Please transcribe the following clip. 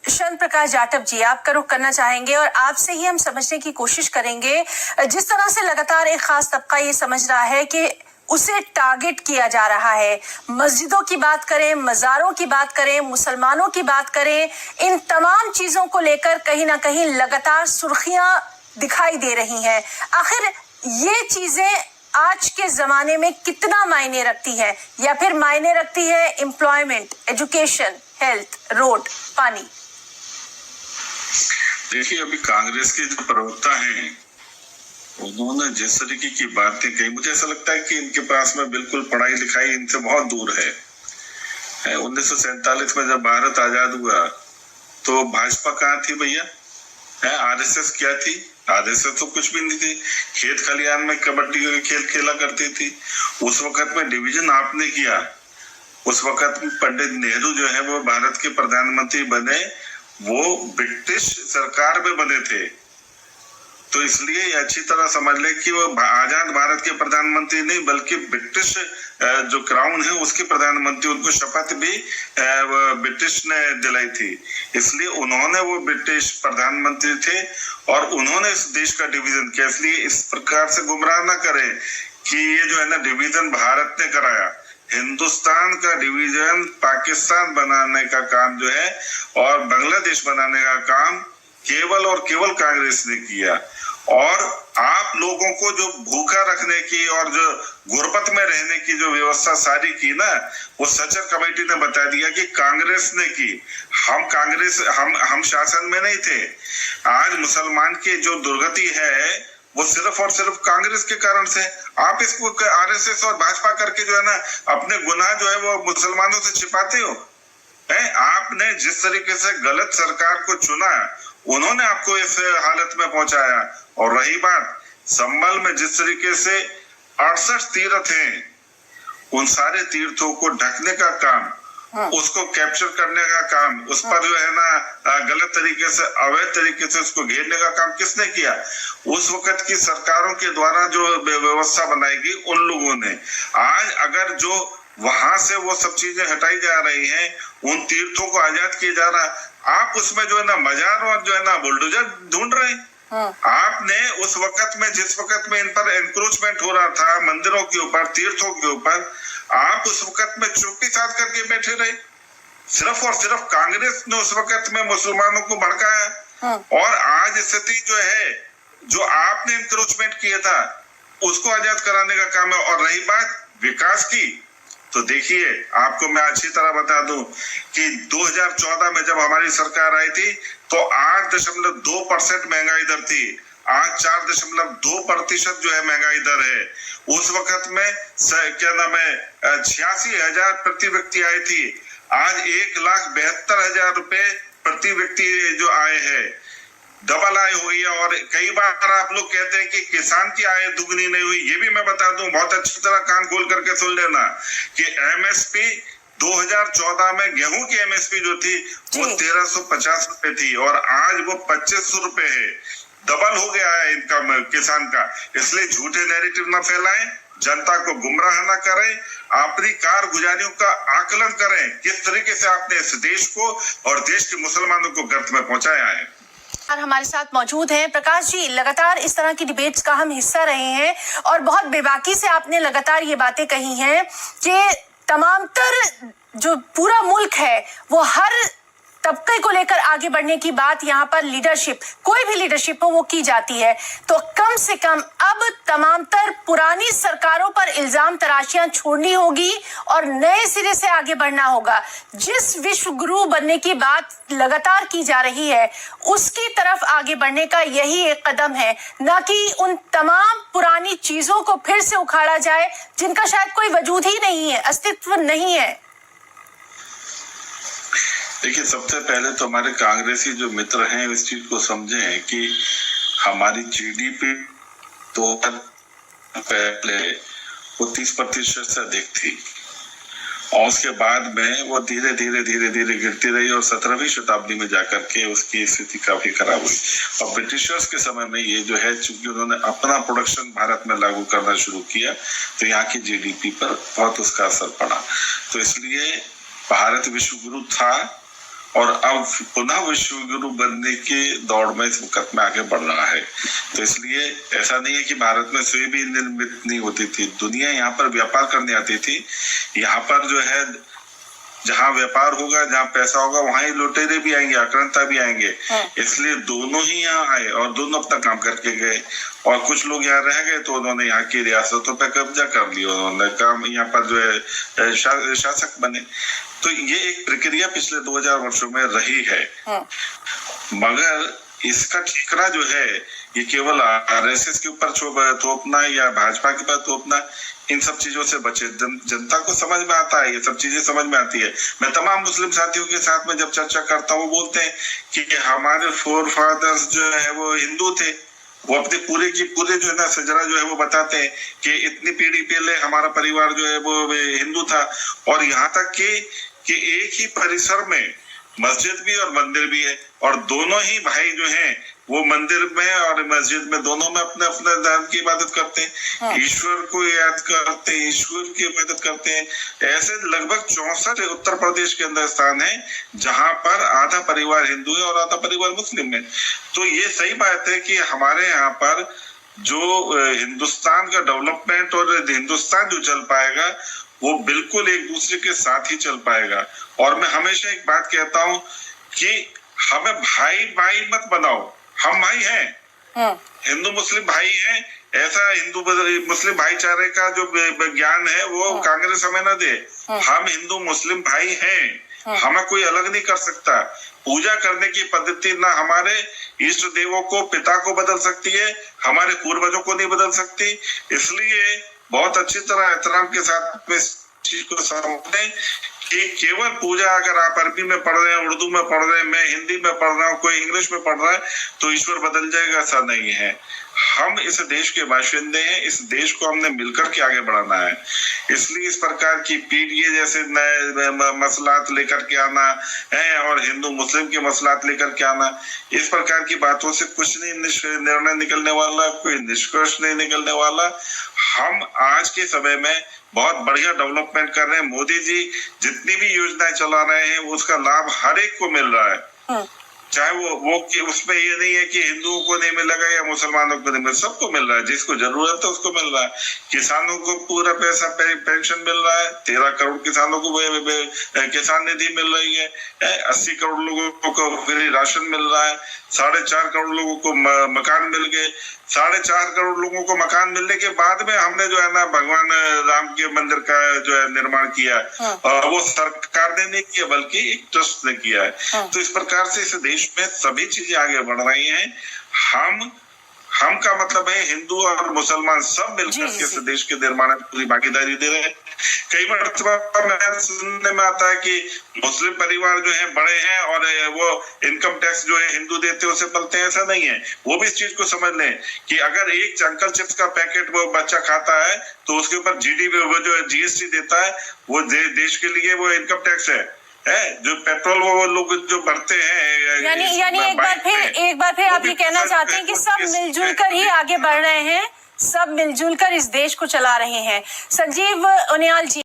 चंद्र प्रकाश जाटव जी, आपका रुख करना चाहेंगे और आपसे ही हम समझने की कोशिश करेंगे। जिस तरह से लगातार एक खास तबका ये समझ रहा है कि उसे टारगेट किया जा रहा है, मस्जिदों की बात करें, मज़ारों की बात करें, मुसलमानों की बात करें, इन तमाम चीजों को लेकर कहीं ना कहीं लगातार सुर्खियां दिखाई दे रही हैं। आखिर ये चीजें आज के जमाने में कितना मायने रखती है, या फिर मायने रखती है एम्प्लॉयमेंट, एजुकेशन, हेल्थ, रोड, पानी? देखिए, अभी कांग्रेस के जो प्रवक्ता हैं उन्होंने जिस तरीके की बातें कही, मुझे ऐसा लगता है कि इनके पास में बिल्कुल पढ़ाई लिखाई इनसे बहुत दूर है। 1947 में जब भारत आजाद हुआ तो भाजपा कहाँ थी भैया? आरएसएस क्या थी? आरएसएस तो कुछ भी नहीं थी। खेत खलियान में कबड्डी के खेल खेला करती थी। उस वक्त में डिवीजन आपने किया। उस वक्त में पंडित नेहरू जो है वो भारत के प्रधानमंत्री बने, वो ब्रिटिश सरकार में बने थे। तो इसलिए अच्छी तरह समझ ले कि वो आजाद भारत के प्रधानमंत्री नहीं बल्कि ब्रिटिश जो क्राउन है उसके प्रधानमंत्री, उनको शपथ भी ब्रिटिश ने दिलाई थी। इसलिए उन्होंने वो ब्रिटिश प्रधानमंत्री थे और उन्होंने इस देश का डिवीजन किया। इसलिए इस प्रकार से गुमराह ना करें कि ये जो है ना डिवीजन भारत ने कराया। हिंदुस्तान का डिवीजन पाकिस्तान बनाने का काम जो है और बांग्लादेश बनाने का काम केवल और केवल कांग्रेस ने किया। और आप लोगों को जो भूखा रखने की और जो गुर्बत में रहने की जो व्यवस्था सारी की ना, वो सचर कमेटी ने बता दिया कि कांग्रेस ने की। हम शासन में नहीं थे। आज मुसलमान की जो दुर्गति है वो सिर्फ और सिर्फ कांग्रेस के कारण से। आप इसको आरएसएस और भाजपा करके जो है ना अपने गुनाह जो है वो मुसलमानों से छिपाते हो। आपने जिस तरीके से गलत सरकार को चुना, उन्होंने आपको इस हालत में पहुंचाया। और रही बात संभल में, जिस तरीके से 68 तीर्थ हैं, उन सारे तीर्थों को ढकने का काम, उसको कैप्चर करने का काम, उस पर जो है ना गलत तरीके से, अवैध तरीके से उसको घेरने का काम किसने किया? उस वक्त की सरकारों के द्वारा जो व्यवस्था बनाएगी उन लोगों ने। आज अगर जो वहां से वो सब चीजें हटाई जा रही हैं, उन तीर्थों को आजाद किया जा रहा, आप उसमें जो है ना मजार और जो है ना बुलडोजर ढूंढ रहे हैं। आपने उस वक्त में, जिस वक्त में इन पर एनक्रोचमेंट हो रहा था मंदिरों के ऊपर, तीर्थों के ऊपर, आप उस वक्त में चुप्पी साध करके बैठे रहे। सिर्फ और सिर्फ कांग्रेस ने उस वक्त में मुसलमानों को भड़काया। और आज स्थिति जो है, जो आपने एनक्रोचमेंट किया था उसको आजाद कराने का काम है। और रही बात विकास की, तो देखिए आपको मैं अच्छी तरह बता दूं कि 2014 में जब हमारी सरकार आई थी तो 8.2% महंगाई दर थी। आज 4.2% जो है महंगाई दर है। उस वक्त में क्या नाम है 86,000 प्रति व्यक्ति आई थी। आज 1,72,000 रुपए प्रति व्यक्ति जो आए हैं, डबल आय हुई है। और कई बार आप लोग कहते हैं कि किसान की आय दुगनी नहीं हुई। ये भी मैं बता दूं, बहुत अच्छी तरह कान खोल करके सुन लेना कि एमएसपी 2014 में गेहूं की एमएसपी जो थी वो 1350 रुपए थी और आज वो 2500 रुपए है। डबल हो गया है इनकम किसान का। इसलिए झूठे नैरेटिव ना फैलाएं, जनता को गुमराह ना करें, अपनी कारगुजारियों का आकलन करें, किस तरीके से आपने इस देश को और देश के मुसलमानों को गर्त में पहुंचाया है। हमारे साथ मौजूद हैं प्रकाश जी। लगातार इस तरह की डिबेट्स का हम हिस्सा रहे हैं और बहुत बेबाकी से आपने लगातार ये बातें कही हैं कि तमामतर जो पूरा मुल्क है वो हर तबके को लेकर आगे बढ़ने की बात यहाँ पर लीडरशिप, कोई भी लीडरशिप हो, वो की जाती है। तो कम से कम अब तमामतर पुरानी सरकारों पर इल्जाम तराशियां छोड़नी होगी और नए सिरे से आगे बढ़ना होगा। जिस विश्व गुरु बनने की बात लगातार की जा रही है उसकी तरफ आगे बढ़ने का यही एक कदम है, न कि उन तमाम पुरानी चीजों को फिर से उखाड़ा जाए जिनका शायद कोई वजूद ही नहीं है, अस्तित्व नहीं है। देखिए, सबसे पहले तो हमारे कांग्रेसी जो मित्र हैं इस चीज को समझें कि हमारी जीडीपी तो पहले वो 30% से अधिक थी और उसके बाद में वो धीरे धीरे गिरती रही और 17वीं शताब्दी में जाकर के उसकी स्थिति काफी खराब हुई। और ब्रिटिशर्स के समय में ये जो है, चूंकि उन्होंने अपना प्रोडक्शन भारत में लागू करना शुरू किया तो यहाँ की जीडीपी पर बहुत उसका असर पड़ा। तो इसलिए भारत विश्व गुरु था और अब पुनः विश्व गुरु बनने की दौड़ में इस वक्त में आगे बढ़ रहा है। तो इसलिए ऐसा नहीं है कि भारत में सुई भी निर्मित नहीं होती थी, दुनिया यहाँ पर व्यापार करने आती थी। यहाँ पर जो है जहाँ व्यापार होगा, जहाँ पैसा होगा, वहां ही लुटेरे भी आएंगे, आक्रांता भी आएंगे। इसलिए दोनों ही यहाँ आए और दोनों अपना काम करके गए। और कुछ लोग यहाँ रह गए तो उन्होंने यहाँ की रियासतों पर कब्जा कर लिया, उन्होंने काम यहाँ पर जो है शासक बने। तो ये एक प्रक्रिया पिछले 2000 वर्षों में रही है। मगर इसका ठिकाना जो है ये केवल आरएसएस के ऊपर थोपना या भाजपा के ऊपर थोपना, इन सब चीजों से बचे। जनता को समझ में आता है, ये सब चीजें समझ में आती है। मैं तमाम मुस्लिम साथियों के साथ में जब चर्चा करता हूँ, वो बोलते हैं कि हमारे फोर फादर्स जो है वो हिंदू थे। वो अपने पूरे जो है ना सजरा जो है वो बताते हैं कि इतनी पीढ़ी पहले हमारा परिवार जो है वो हिंदू था। और यहाँ तक कि एक ही परिसर में मस्जिद भी और मंदिर भी है, और दोनों ही भाई जो हैं वो मंदिर में और मस्जिद में दोनों में अपने अपने धर्म की इबादत करते हैं, ईश्वर को याद करते हैं, ईश्वर की इबादत करते हैं। ऐसे लगभग 64 उत्तर प्रदेश के अंदर स्थान है जहां पर आधा परिवार हिंदू है और आधा परिवार मुस्लिम है। तो ये सही बात है कि हमारे यहाँ पर जो हिंदुस्तान का डेवलपमेंट और हिंदुस्तान जो चल पाएगा वो बिल्कुल एक दूसरे के साथ ही चल पाएगा। और मैं हमेशा एक बात कहता हूँ कि हमें भाई भाई मत बनाओ, हम भाई हैं, हिंदू मुस्लिम भाई हैं। ऐसा हिंदू मुस्लिम भाईचारे का जो ज्ञान है वो कांग्रेस हमें न दे। हम हिंदू मुस्लिम भाई हैं, हमें कोई अलग नहीं कर सकता। पूजा करने की पद्धति ना हमारे इष्ट देवों को, पिता को बदल सकती है, हमारे पूर्वजों को नहीं बदल सकती। इसलिए बहुत अच्छी तरह एहतराम के साथ में इस चीज को समझें कि केवल पूजा अगर आप अरबी में पढ़ रहे हैं, उर्दू में पढ़ रहे हैं, मैं हिंदी में पढ़ रहा हूँ, कोई इंग्लिश में पढ़ रहा है तो ईश्वर बदल जाएगा, ऐसा नहीं है। हम इस देश के बाशिंदे हैं, इस देश को हमने मिलकर के आगे बढ़ाना है। इसलिए इस प्रकार की पीढ़ी जैसे नए मसलात लेकर के आना है और हिंदू मुस्लिम के मसलात लेकर के आना, इस प्रकार की बातों से कुछ नहीं निर्णय निकलने वाला, कोई निष्कर्ष नहीं निकलने वाला। हम आज के समय में बहुत बढ़िया डेवलपमेंट कर रहे हैं। मोदी जी जितनी भी योजनाएं चला रहे हैं उसका लाभ हर एक को मिल रहा है, चाहे वो उसमें ये नहीं है कि हिंदुओं को नहीं मिलेगा या मुसलमानों को नहीं मिलेगा, सबको मिल रहा है। जिसको जरूरत है उसको मिल रहा है। किसानों को पूरा पैसा पेंशन मिल रहा है, 13 करोड़ किसानों को किसान निधि मिल रही है, 80 करोड़ लोगों को फ्री राशन मिल रहा है, 4.5 करोड़ लोगों को मकान मिल गए। 4.5 करोड़ लोगों को मकान मिलने के बाद में हमने जो है ना भगवान राम के मंदिर का जो है निर्माण किया है, और वो सरकार ने नहीं किया बल्कि एक ट्रस्ट ने किया है। तो इस प्रकार से इस देश में सभी चीजें आगे बढ़ रही हैं। हम का मतलब है हिंदू और मुसलमान सब मिलकर के इस देश के निर्माण में पूरी भागीदारी दे रहे हैं। कई बार सुनने में आता है कि मुस्लिम परिवार जो है बड़े हैं और वो इनकम टैक्स जो है हिंदू देते हैं उसे पलते हैं, ऐसा नहीं है। वो भी इस चीज को समझ लें कि अगर एक अंकल चिप्स का पैकेट वो बच्चा खाता है तो उसके ऊपर वो जो जीएसटी देता है, वो देश के लिए वो इनकम टैक्स है। जो पेट्रोल वो लोग जो भरते हैं, यानी एक बार फिर आप ये कहना चाहते हैं कि सब मिलजुल कर ही आगे बढ़ रहे हैं, सब मिलजुल कर इस देश को चला रहे हैं। संजीव उनियाल जी।